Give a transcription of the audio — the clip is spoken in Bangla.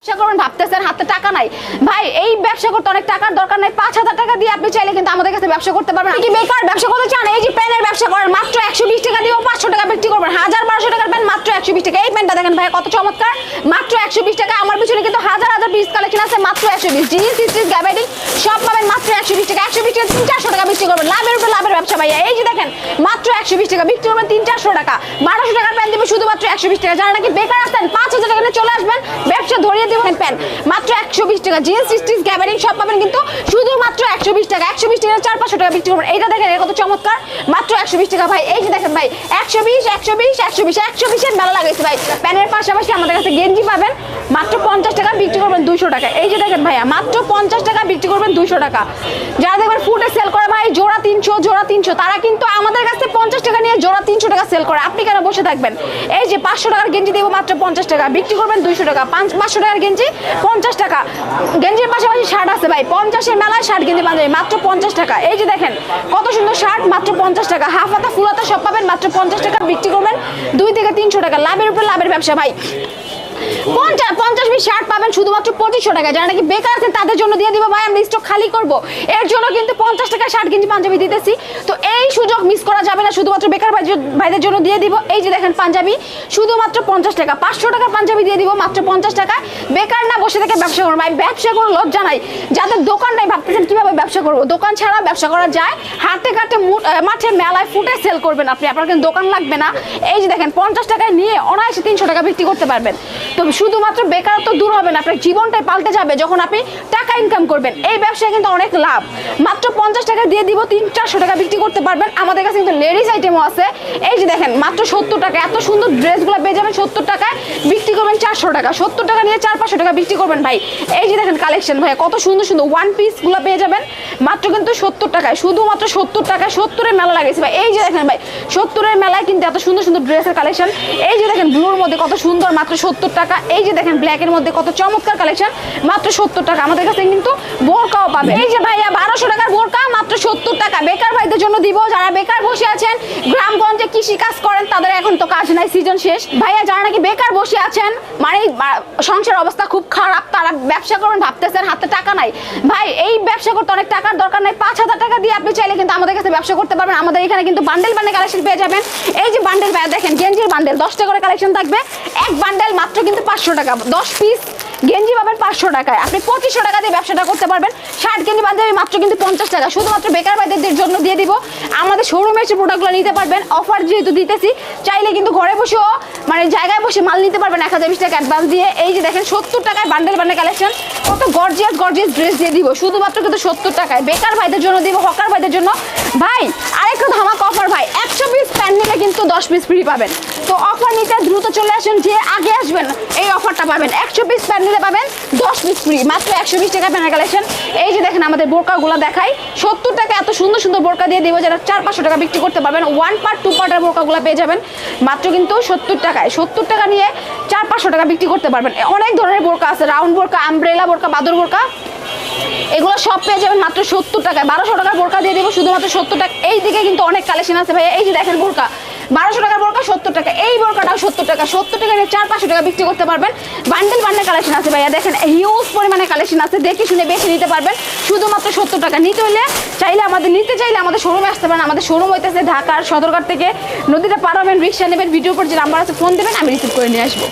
ব্যবসা করবেন ভাবতেছেন হাতে টাকা নাই ভাই, এই ব্যবসা করতে অনেক টাকার দরকার নাই। 5,000 টাকা দিয়ে আপনি চাইলে কিন্তু আমাদের কাছে ব্যবসা করতে পারবেন। কি বেকার ব্যবসা করতে চান? এই যে পেনের ব্যবসা করেন, মাত্র 120 টাকা দিয়ে 500 টাকা বিক্রি করবেন। 1000-1200 টাকার পেন মাত্র 120 টাকা। এই পেনটা দেখেন ভাই কত চমৎকার, মাত্র 120 টাকা। আমার পিছনে কিন্তু হাজার হাজার পিস কালেকশন আছে, মাত্র 120। জিন্স স্টিচ গ্যাবার্ডিং সব পাবেন মাত্র 120 টাকা। 120 টাকা 300-400 টাকা বিক্রি করবেন, লাভের উপর লাভের ব্যবসা ভাইয়া। এই যে দেখেন মাত্র 120 টাকা বিক্রি করবেন 300-400 টাকা। 1200 টাকার পেন দিবেন শুধুমাত্র 120 টাকা। যারা নাকি বেকার আছেন 5000 টাকা নিয়ে চলে আসবেন, ব্যবসা ধরিয়ে দিবেন। পেন মাত্র 120 টাকা। জিন্স স্টিচ গ্যাবার্ডিং সব পাবেন কিন্তু শুধুমাত্র 120 টাকা। 120 টাকা 400-500 টাকা বিক্রি করবেন। এইটা দেখেন কত চমৎকার, মাত্র 120 টাকা ভাই। এই যে দেখেন ভাই 120 এর মেলা লাগাইছে ভাই। প্যানের পাশাপাশি আমাদের কাছে গেঞ্জি পাবেন মাত্র 50 টাকা বিক্রি করবেন 200 টাকা। এই যে দেখেন ভাইয়া মাত্র 50 টাকা বিক্রি করবেন 200 টাকা। যারা দেখবেন ফুটে সেল করে ভাই জোড়া 300 তারা কিন্তু আমাদের কাছে 50 টাকা নিয়ে জোড়া 300 টাকা সেল করে। আপনি কেন বসে থাকবেন? এই যে 500 টাকার গেঞ্জি দেবো মাত্র 50 টাকা, বিক্রি করবেন 200 টাকা। 500 টাকার গেঞ্জি 50 টাকা। গেঞ্জির পাশাপাশি শার্ট আছে ভাই, 50-এর মেলায় শার্ট গেঞ্জি পাঞ্জাবি মাত্র 50 টাকা। এই যে দেখেন কত সুন্দর শার্ট, মাত্র 50 টাকা। হাফ হাতা ফুল হাতা সব পাবেন মাত্র 50 টাকা, বিক্রি করবেন 2-300 টাকা। লাভের উপর লাভের ব্যবসা ভাই। 50 পিস শার্ট পাবেন শুধুমাত্র 2500 টাকা। যারা নাকি বেকার আছেন তাদের জন্য দিয়ে দিব ভাই, আমরা স্টক খালি করব। এর জন্য কিন্তু 50 টাকা শার্ট গেঞ্জি পাঞ্জাবি দিতেছি, তো এই সুযোগ মিস করা যাবে না। শুধুমাত্র বেকার ভাইদের জন্য দিয়ে দিব। এই যে দেখেন পাঞ্জাবি শুধুমাত্র 50 টাকা। 500 টাকার পাঞ্জাবি দিয়ে দিব মাত্র 50 টাকা। বেকার না বসে থেকে ব্যবসা করুন ভাই, ব্যবসা করে লজ্জা নাই। যাদের দোকান নাই ভাবতেছেন কিভাবে ব্যবসা করবো, দোকান ছাড়া ব্যবসা করা যায়। হাটে ঘাটে মাঠে মেলায় ফুটে সেল করবেন আপনি, আপনার কিন্তু দোকান লাগবে না। এই যে দেখেন 50 টাকায় নিয়ে অনায়াসে 300 টাকা বিক্রি করতে পারবেন। তো শুধুমাত্র বেকারত্ব দূর হবে না, আপনার জীবনটাই পাল্টে যাবে যখন আপনি টাকা ইনকাম করবেন। এই ব্যবসায় কিন্তু অনেক লাভ। মাত্র 50 টাকা দিয়ে দিব 300-400 টাকা বিক্রি করতে পারবেন। আমাদের কাছে কিন্তু লেডিস আইটেমও আছে। এই যে দেখেন মাত্র 70 টাকা। এত সুন্দর ড্রেসগুলো পেয়ে যাবেন 70 টাকায়, বিক্রি করবেন 400 টাকা। 70 টাকা নিয়ে 400-500 টাকা বিক্রি করবেন ভাই। এই যে দেখেন কালেকশন ভাই কত সুন্দর সুন্দর ওয়ান পিসগুলো পেয়ে যাবেন মাত্র কিন্তু 70 টাকায়, শুধুমাত্র 70 টাকায়। 70-এর মেলা লাগাইছে ভাই। এই যে দেখেন ভাই 70-এর মেলায় কিন্তু এত সুন্দর সুন্দর ড্রেসের কালেকশন। এই যে দেখেন ব্লুর মধ্যে কত সুন্দর, মাত্র 70 টাকা। এই যে দেখেন ব্ল্যাকের মধ্যে কত চমৎকার কালেকশন, মাত্র 70 টাকা। আমাদের কাছে কিন্তু বোরকাও পাবে। এই যে ভাইয়া 1200 টাকার বোরকা মাত্র 70 টাকা। বেকার ভাইদের জন্য দিব, যারা বেকার বসে আছেন, গ্রামগঞ্জে কৃষি কাজ করেন, তাদের এখন তো কাজ নাই, সিজন শেষ ভাইয়া। যারা নাকি বেকার বসে আছেন, মানে সংসার অবস্থা খুব খারাপ, তারা ব্যবসা করবেন ভাবতেছেন হাতে টাকা নাই ভাই, এই ব্যবসা করতে অনেক টাকার দরকার নাই। 5,000 টাকা দিয়ে আপনি চাইলে কিন্তু আমাদের কাছে ব্যবসা করতে পারবেন। আমাদের এখানে কিন্তু বান্ডেল বান্ডেল কালেকশন পেয়ে যাবেন। এই যে বান্ডেল ভাইয়া দেখেন গেঞ্জির বান্ডেল 10 টাকা করে কালেকশন থাকবে। এক বান্ডেল মাত্র কিন্তু 500 টাকা। 10 পিস গেঞ্জি পাবেন 500 টাকায়। আপনি 2500 টাকা দিয়ে ব্যবসাটা করতে পারবেন। শার্ট গেঞ্জি পাঞ্জাবি মাত্র কিন্তু 50 টাকা। শুধুমাত্র বেকার ভাইদের জন্য দিয়ে দিব। আমাদের শোরুমে এসে প্রোডাক্টগুলো নিতে পারবেন। অফার যেহেতু দিতেছি, চাইলে কিন্তু ঘরে বসেও মানে জায়গায় বসে মাল নিতে পারবেন 1020 টাকা অ্যাডভান্স দিয়ে। এই যে দেখেন 70 টাকায় বান্ডেল বান্ডেল কালেকশন, কত গর্জিয়াস ড্রেস দিয়ে দিব শুধুমাত্র কিন্তু 70 টাকায়। বেকার ভাইদের জন্য দিব, হকার ভাইদের জন্য ভাই আরেকটা ধামাকা অফার ভাই। 100 পিস প্যান্ট নিলে কিন্তু 10 পিস ফ্রি পাবেন। তো অফার নিতে দ্রুত চলে আসেন, যে আগে আসবেন এই অফারটা পাবেন। 100 পিস প্যান্ট নিলে পাবেন 10 পিস ফ্রি, মাত্র 120 টাকা প্যান্ট কালেকশন। এই যে দেখেন আমাদের বোরকাগুলো দেখাই 70 টাকা। এত সুন্দর সুন্দর বোরকা দিয়ে দিব, যারা 400-500 টাকা বিক্রি করতে পারবেন। 1 পার্ট 2 পার্টের বোরকাগুলো পেয়ে যাবেন মাত্র কিন্তু 70 টাকায়। 70 টাকা নিয়ে 400-500 টাকা বিক্রি করতে পারবেন। অনেক ধরনের বোরকা আছে, রাউন্ড বোরকা, আমব্রেলা বোরকা, বাদর বোরকা, এগুলো সব পেয়ে যাবেন মাত্র 70 টাকায়। 1200 টাকার বোরকা দিয়ে দেবো শুধুমাত্র 70 টাকা। এই দিকে কিন্তু অনেক কালেকশন আছে ভাই। এই যে দেখেন বোরকা 1200 টাকার বোরকা 70 টাকা। এই বোরকাটাও 70 টাকা। 70 টাকা নিয়ে 400-500 টাকা বিক্রি করতে পারবেন। বান্ডেল বান্ডেল কালেকশন আছে ভাইয়া, দেখেন হিউজ পরিমাণে কালেকশন আছে, দেখে শুনে বেশি নিতে পারবেন শুধুমাত্র 70 টাকা। নিতে চাইলে আমাদের শোরুমে আসতে পারেন। আমাদের শোরুম হইতেছে ঢাকার সদরঘাট থেকে নদীটা পার হবেন, রিক্সা নেবেন, ভিডিওর উপর যে নাম্বার আছে ফোন দেবেন, আমি রিসিভ করে নিয়ে আসবো।